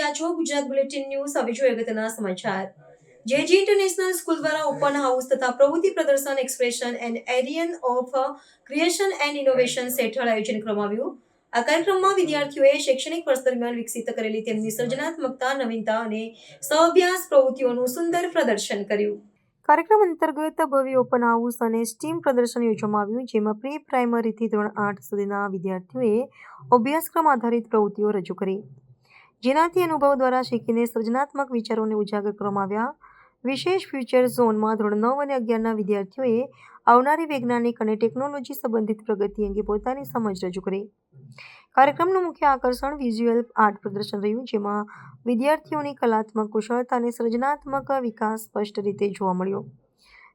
રહ્યા છો Gujarat bulletin news. હવે જોઈએ અગત્યના સમાચાર. જેજી ઇન્ટરનેશનલ સ્કૂલ દ્વારા ઓપન હાઉસ તથા પ્રવૃત્તિ પ્રદર્શન expression and arena of creation and innovation હેઠળ આયોજન કરવામાં આવ્યું. આ કાર્યક્રમમાં વિદ્યાર્થીઓએ શૈક્ષણિક વર્ષ દરમિયાન વિકસિત કરેલી તેમની સર્જનાત્મકતા, નવીનતા અને સહઅભ્યાસ પ્રવૃત્તિઓનું સુંદર પ્રદર્શન કર્યું. કાર્યક્રમ અંતર્ગત ભવ્ય ઓપન હાઉસ અને સ્ટીમ પ્રદર્શન યોજવામાં આવ્યું, જેમાં પ્રી પ્રાઇમરીથી ધોરણ 8 સુધીના વિદ્યાર્થીઓએ અભ્યાસક્રમ આધારિત પ્રવૃત્તિઓ રજૂ કરી, જેનાથી અનુભવ દ્વારા શીખીને સર્જનાત્મક વિચારોને ઉજાગર કરવામાં આવ્યા. વિશેષ ફ્યુચર ઝોનમાં ધોરણ 9 અને 11ના વિદ્યાર્થીઓએ આવનારી વૈજ્ઞાનિક અને ટેકનોલોજી સંબંધિત પ્રગતિ અંગે પોતાની સમજ રજૂ કરી. કાર્યક્રમનું મુખ્ય આકર્ષણ વિઝ્યુઅલ આર્ટ પ્રદર્શન રહ્યું, જેમાં વિદ્યાર્થીઓની કલાત્મક કુશળતા અને સર્જનાત્મક વિકાસ સ્પષ્ટ રીતે જોવા મળ્યો.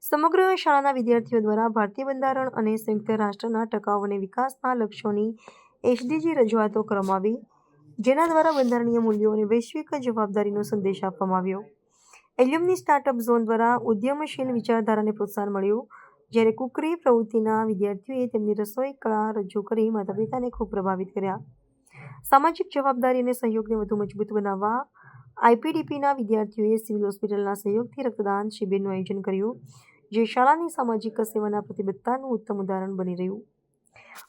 સમગ્ર શાળાના વિદ્યાર્થીઓ દ્વારા ભારતીય બંધારણ અને સંયુક્ત રાષ્ટ્રના ટકાઉ અને વિકાસના લક્ષ્યોની એસડીજી રજૂઆતો કરવામાં આવી, જેના દ્વારા બંધારણીય મૂલ્યો અને વૈશ્વિક જવાબદારીનો સંદેશ આપવામાં આવ્યો. એલ્યુમની સ્ટાર્ટઅપ ઝોન દ્વારા ઉદ્યમશીલ વિચારધારાને પ્રોત્સાહન મળ્યું, જ્યારે કુકરી પ્રવૃત્તિના વિદ્યાર્થીઓએ તેમની રસોઈ કળા રજૂ કરી માતા પિતાને ખૂબ પ્રભાવિત કર્યા. સામાજિક જવાબદારી અને સહયોગને વધુ મજબૂત બનાવવા આઈપીડીપીના વિદ્યાર્થીઓએ સિવિલ હોસ્પિટલના સહયોગથી રક્તદાન શિબિરનું આયોજન કર્યું, જે શાળાની સામાજિક સેવાના પ્રતિબદ્ધતાનું ઉત્તમ ઉદાહરણ બની રહ્યું.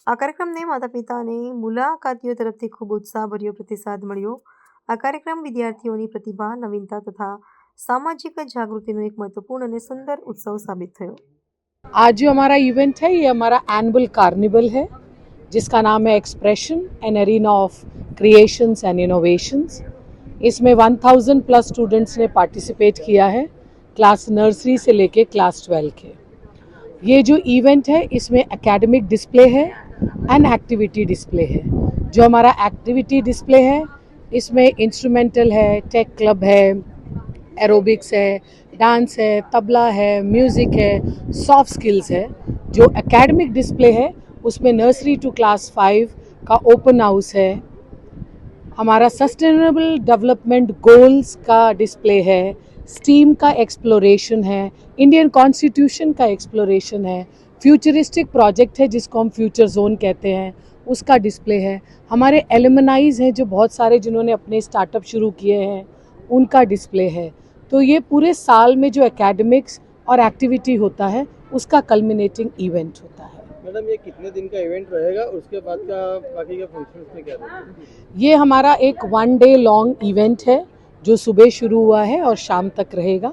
આ કાર્યક્રમને માતા પિતા અને મુલાકાતીઓ તરફથી ખૂબ ઉત્સાહભર્યો પ્રતિસાદ મળ્યો. આ કાર્યક્રમ વિદ્યાર્થીઓની પ્રતિભા, નવીનતા તથા सामाजिक जागृति एक महत्वपूर्ण और सुंदर उत्सव साबित थयो. आज जो हमारा इवेंट है, ये हमारा एनुअल कार्निवल है, जिसका नाम है expression an arena of creations and innovations. इसमें 1000 प्लस स्टूडेंट्स ने पार्टिसिपेट किया है, क्लास नर्सरी से लेके क्लास 12 के. ये जो इवेंट है, इसमें एकेडमिक डिस्प्ले है एंड एक्टिविटी डिस्प्ले है. जो हमारा एक्टिविटी डिस्प्ले है, इसमें इंस्ट्रूमेंटल है, टेक क्लब है, एरोबिक्स है, डांस है, तबला है, म्यूज़िक है, सॉफ्ट स्किल्स है. जो एकेडमिक डिस्प्ले है, उसमें नर्सरी टू क्लास 5 का ओपन हाउस है. हमारा सस्टेनेबल डेवलपमेंट गोल्स का डिस्प्ले है, स्टीम का एक्सप्लोरेशन है, इंडियन कॉन्स्टिट्यूशन का एक्सप्लोरेशन है, फ्यूचरिस्टिक प्रोजेक्ट है जिसको हम फ्यूचर जोन कहते हैं, उसका डिस्प्ले है. हमारे एलुमनाइज हैं जो बहुत सारे जिन्होंने अपने स्टार्टअप शुरू किए हैं, उनका डिस्प्ले है. तो ये पूरे साल में जो एकेडमिक्स और एक्टिविटी होता है, उसका कल्मिनेटिंग इवेंट होता है. मैडम, ये कितने दिन का इवेंट रहेगा, उसके बाद का बाकी का फंक्शंस में क्या रहेगा? ये हमारा एक 1 डे लॉन्ग इवेंट है, जो सुबह शुरू हुआ है और शाम तक रहेगा.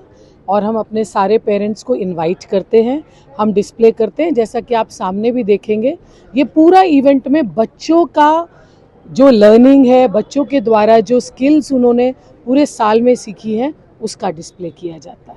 और हम अपने सारे पेरेंट्स को इनवाइट करते हैं, हम डिस्प्ले करते हैं. जैसा कि आप सामने भी देखेंगे, ये पूरा इवेंट में बच्चों का जो लर्निंग है, बच्चों के द्वारा जो स्किल्स उन्होंने पूरे साल में सीखी हैं, उसका डिस्प्ले किया जाता है.